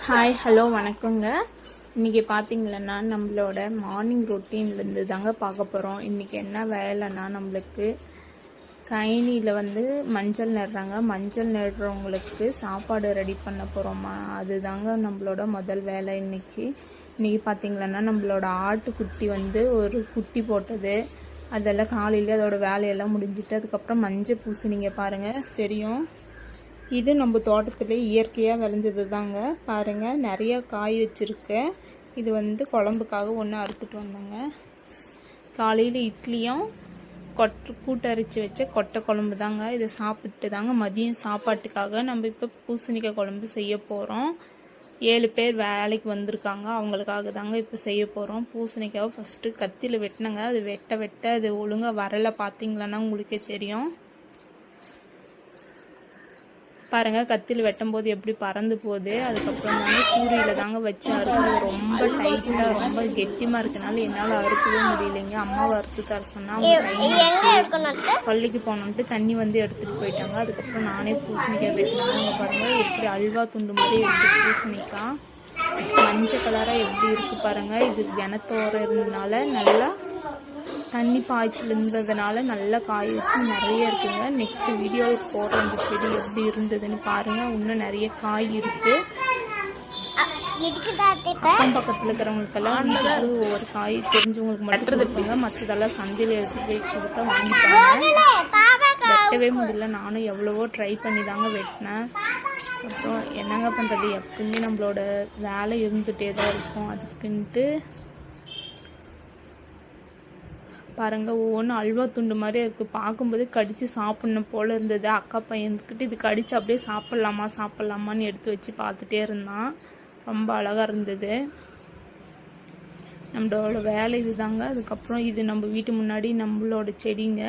Hi hello வணக்கங்க. இன்றைக்கி பார்த்திங்களன்னா நம்மளோட மார்னிங் ரொட்டீன்லேருந்து தாங்க பார்க்க போகிறோம். இன்றைக்கி என்ன வேலைன்னா, நம்மளுக்கு கைனியில் மஞ்சள் நடுறாங்க. மஞ்சள் நடுறவங்களுக்கு சாப்பாடு ரெடி பண்ண போகிறோமா, அதுதாங்க நம்மளோட முதல் வேலை. இன்றைக்கி பார்த்திங்களன்னா நம்மளோட ஆட்டுக்குட்டி ஒரு குட்டி போட்டது. அதெல்லாம் காலையில் அதோட வேலையெல்லாம் முடிஞ்சிட்டு அதுக்கப்புறம் மஞ்சள் பூசி நீங்கள் பாருங்கள் தெரியும். இது நம்ம தோட்டத்தில் இயற்கையாக விளைஞ்சது தாங்க. பாருங்கள், நிறையா காய் வச்சுருக்கேன். இது குழம்புக்காக ஒன்று அறுத்துட்டு வந்தேங்க. காலையில் இட்லியும் கூட்டரிச்சு வச்ச கொட்டை குழம்பு தாங்க. இதை சாப்பிட்டு தாங்க மதியம் சாப்பாட்டுக்காக நம்ம இப்போ பூசணிக்காய் குழம்பு செய்ய போகிறோம். 7 பேர் வேலைக்கு வந்திருக்காங்க, அவங்களுக்காக தாங்க இப்போ செய்ய போகிறோம். பூசணிக்காவை ஃபஸ்ட்டு கத்தியில் வெட்டினங்க. அது வெட்ட அது ஒழுங்காக வரலை. பார்த்திங்களன்னா உங்களுக்கே தெரியும். பாருங்கள், கத்தியில் வெட்டும்போது எப்படி பறந்து போகுது. அதுக்கப்புறம் சூரியில் தாங்க வச்சு அறுக்கிறது. ரொம்ப டைட்டாக ரொம்ப கெட்டிமாக இருக்கனால என்னால் அறுக்கவே முடியலைங்க. அம்மாவை அறுத்து தர சொன்னால் பள்ளிக்கு போனோன்ட்டு தண்ணி எடுத்துகிட்டு போயிட்டாங்க. அதுக்கப்புறம் நானே பூசணிக்காய் வெட்டினாங்க. பாருங்கள், எப்படி அல்வா துண்டு மாதிரி எப்படி பூசணிக்காய் மஞ்சள் கலராக எப்படி இருக்குது பாருங்கள். இது கிணத்தோரம் இருந்ததுனால நல்லா தண்ணி பாய்ச்சல் இருந்ததுனால நல்லா காய வச்சு நிறைய இருக்குங்க. நெக்ஸ்ட் வீடியோவில் போடுற அந்த செடி எப்படி இருந்ததுன்னு பாருங்கள். இன்னும் நிறைய காய் இருக்குது. அக்கம் பக்கத்தில் இருக்கிறவங்களுக்கெல்லாம் ஒவ்வொரு காய் தெரிஞ்சவங்களுக்கு மட்டும் இருப்பாங்க. மற்றதெல்லாம் சந்தையில் எடுத்து போய் கொடுத்தா வாங்கிப்பாங்க. வெட்டவே முடியல. நானும் எவ்வளவோ ட்ரை பண்ணி தாங்க வெட்டினேன். அப்புறம் என்னங்க பண்ணுறது, எப்பவுமே நம்மளோட வேலை இருந்துகிட்டே தான் இருக்கும். அதுக்குன்ட்டு பாருங்கள், ஒவ்வொன்றும் அல்வா துண்டு மாதிரி இருக்குது. பார்க்கும்போது கடித்து சாப்பிட்ணும் போல் இருந்தது. அக்கா பையன்கிட்ட இது கடித்து அப்படியே சாப்பிட்லாமான்னு எடுத்து வச்சு பார்த்துட்டே இருந்தான். ரொம்ப அழகாக இருந்தது. நம்மளோட வேலை இது தாங்க. அதுக்கப்புறம் இது நம்ம வீட்டு முன்னாடி நம்மளோட செடிங்க.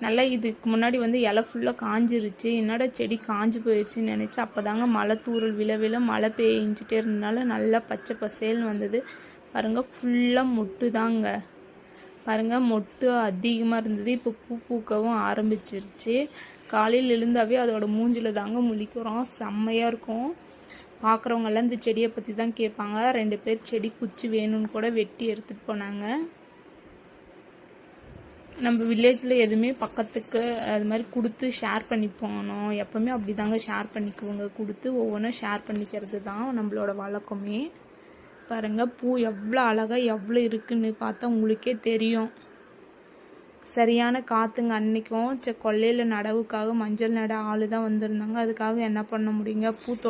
நல்லா இதுக்கு முன்னாடி இலை ஃபுல்லாக காஞ்சிருச்சு. என்னோட செடி காஞ்சி போயிடுச்சுன்னு நினச்சி அப்போ தாங்க மழை தூறல் விழ மழை பெஞ்சிட்டே இருந்தனால நல்லா பச்சை பசேல்னு வந்தது. பாருங்கள், ஃபுல்லாக மொட்டு தாங்க. பாருங்கள், மொட்டு அதிகமாக இருந்தது. இப்போ பூ பூக்கவும் ஆரம்பிச்சிருச்சு. காலையில் எழுந்தாவே அதோட மூஞ்சில் தாங்க முழிக்கிறோம். செம்மையாக இருக்கும். பார்க்குறவங்கெல்லாம் இந்த செடியை பற்றி தான் கேட்பாங்க. 2 பேர் செடி குச்சி வேணும்னு கூட வெட்டி எடுத்துகிட்டு போனாங்க. நம்ம வில்லேஜில் எதுவுமே பக்கத்துக்கு அது மாதிரி கொடுத்து ஷேர் பண்ணி போகணும். எப்போவுமே அப்படி தாங்க ஷேர் பண்ணிக்குவோங்க. கொடுத்து ஒவ்வொன்றும் ஷேர் பண்ணிக்கிறது தான் நம்மளோட வழக்கமே. பாருங்கள், பூ எவ்வளோ அழகாக எவ்வளோ இருக்குன்னு பார்த்தா உங்களுக்கே தெரியும். சரியான காற்றுங்க. அன்றைக்கும் கொல்லையில் நடவுக்காக மஞ்சள் நட ஆள் தான் வந்திருந்தாங்க. அதுக்காக என்ன பண்ண முடியுங்க, பூ